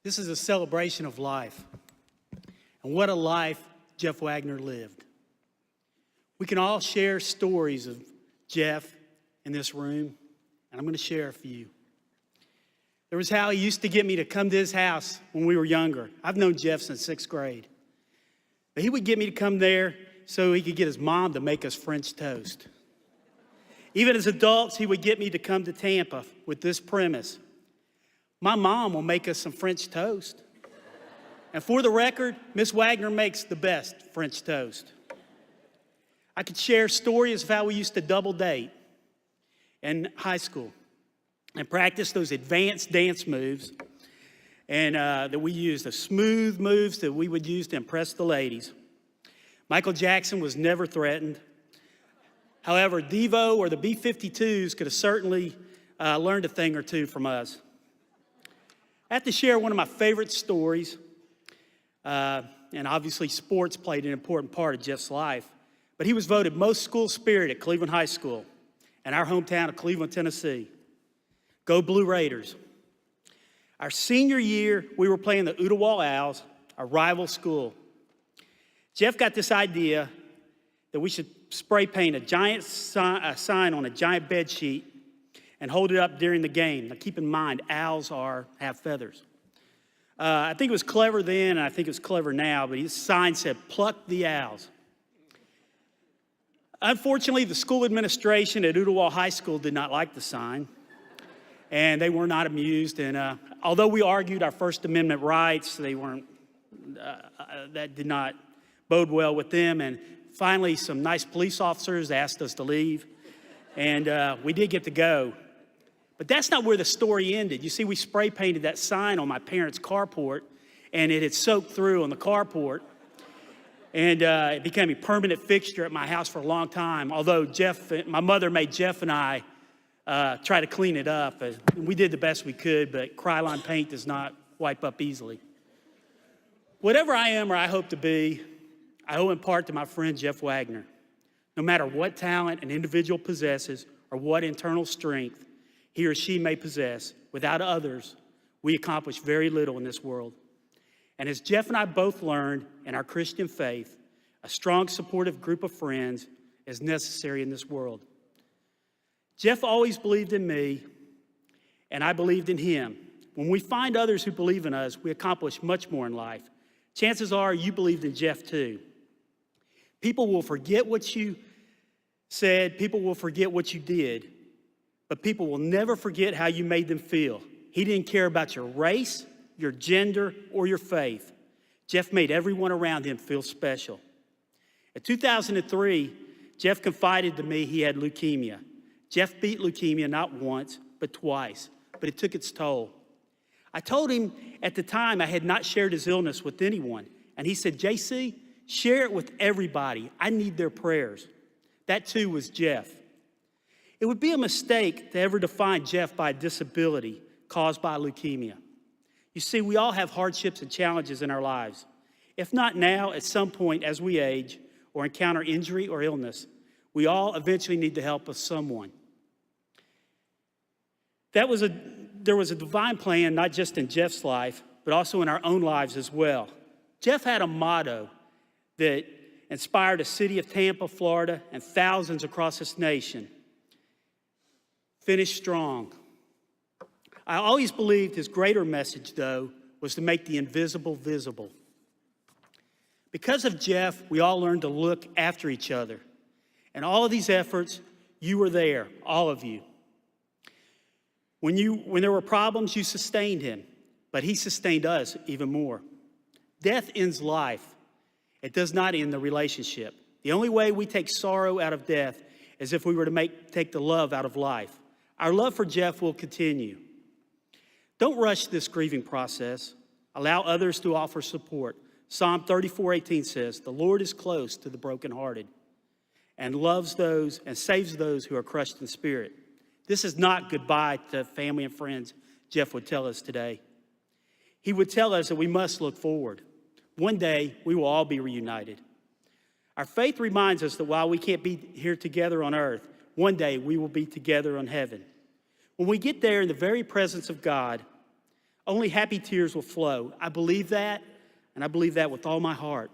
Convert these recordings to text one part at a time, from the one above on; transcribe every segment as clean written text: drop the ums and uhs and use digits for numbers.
This is a celebration of life. And what a life Jeff Wagner lived. We can all share stories of Jeff in this room, and I'm going to share a few. There was how he used to get me to come to his house when we were younger. I've known Jeff since 6th grade. But he would get me to come there so he could get his mom to make us French toast. Even as adults, he would get me to come to Tampa with this premise: my mom will make us some French toast. And for the record, Miss Wagner makes the best French toast. I could share stories of how we used to double date in high school and practice those advanced dance moves and that we used, the smooth moves that we would use to impress the ladies. Michael Jackson was never threatened. However, Devo or the B-52s could have certainly learned a thing or two from us. I have to share one of my favorite stories, and obviously sports played an important part of Jeff's life, but he was voted most school spirit at Cleveland High School in our hometown of Cleveland, Tennessee. Go Blue Raiders. Our senior year, we were playing the Ooltewah Owls, a rival school. Jeff got this idea that we should spray paint a giant sign on a giant bed sheet and hold it up during the game. Now keep in mind, owls have feathers. I think it was clever then, and I think it's clever now, but his sign said, "Pluck the owls." Unfortunately, the school administration at Ooltewah High School did not like the sign, and they were not amused. And although we argued our First Amendment rights, that did not bode well with them. And finally, some nice police officers asked us to leave, and we did get to go. But that's not where the story ended. You see, we spray painted that sign on my parents' carport, and it had soaked through on the carport. And it became a permanent fixture at my house for a long time, although my mother made Jeff and I try to clean it up. We did the best we could, but Krylon paint does not wipe up easily. Whatever I am or I hope to be, I owe in part to my friend Jeff Wagner. No matter what talent an individual possesses or what internal strength he or she may possess, without others, we accomplish very little in this world. And as Jeff and I both learned in our Christian faith, a strong, supportive group of friends is necessary in this world. Jeff always believed in me, and I believed in him. When we find others who believe in us, we accomplish much more in life. Chances are you believed in Jeff too. People will forget what you said, people will forget what you did, but people will never forget how you made them feel. He didn't care about your race, your gender, or your faith. Jeff made everyone around him feel special. In 2003, Jeff confided to me he had leukemia. Jeff beat leukemia not once, but twice, but it took its toll. I told him at the time I had not shared his illness with anyone, and he said, "JC, share it with everybody. I need their prayers." That too was Jeff. It would be a mistake to ever define Jeff by a disability caused by leukemia. You see, we all have hardships and challenges in our lives. If not now, at some point as we age or encounter injury or illness, we all eventually need the help of someone. There was a divine plan, not just in Jeff's life, but also in our own lives as well. Jeff had a motto that inspired the city of Tampa, Florida, and thousands across this nation: finish strong. I always believed his greater message, though, was to make the invisible visible. Because of Jeff, we all learned to look after each other. And all of these efforts, you were there, all of you. When there were problems, you sustained him, but he sustained us even more. Death ends life. It does not end the relationship. The only way we take sorrow out of death is if we were to take the love out of life. Our love for Jeff will continue. Don't rush this grieving process. Allow others to offer support. Psalm 34:18 says, "The Lord is close to the brokenhearted and loves those and saves those who are crushed in spirit." This is not goodbye to family and friends, Jeff would tell us today. He would tell us that we must look forward. One day, we will all be reunited. Our faith reminds us that while we can't be here together on earth, one day we will be together in heaven. When we get there in the very presence of God, Only happy tears will flow. I believe that, and I believe that with all my heart.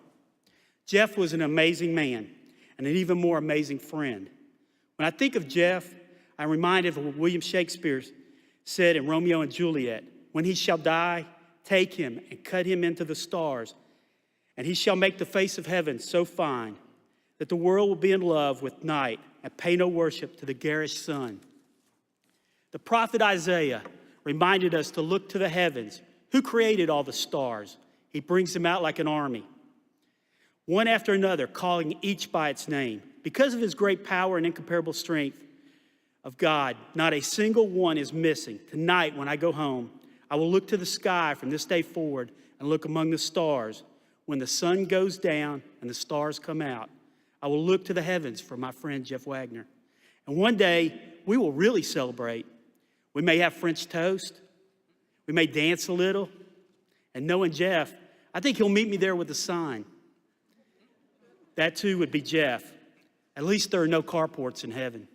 Jeff was an amazing man and an even more amazing friend. When I think of Jeff, I'm reminded of what William Shakespeare said in Romeo and Juliet. When he shall die, take him and cut him into the stars, and he shall make the face of heaven so fine that the world will be in love with night and pay no worship to the garish sun. The prophet Isaiah reminded us to look to the heavens. Who created all the stars? He brings them out like an army, one after another, calling each by its name. Because of his great power and incomparable strength of God, not a single one is missing. Tonight, when I go home, I will look to the sky from this day forward and look among the stars. When the sun goes down and the stars come out, I will look to the heavens for my friend Jeff Wagner. And one day, we will really celebrate. We may have French toast. We may dance a little. And knowing Jeff, I think he'll meet me there with a sign. That too would be Jeff. At least there are no carports in heaven.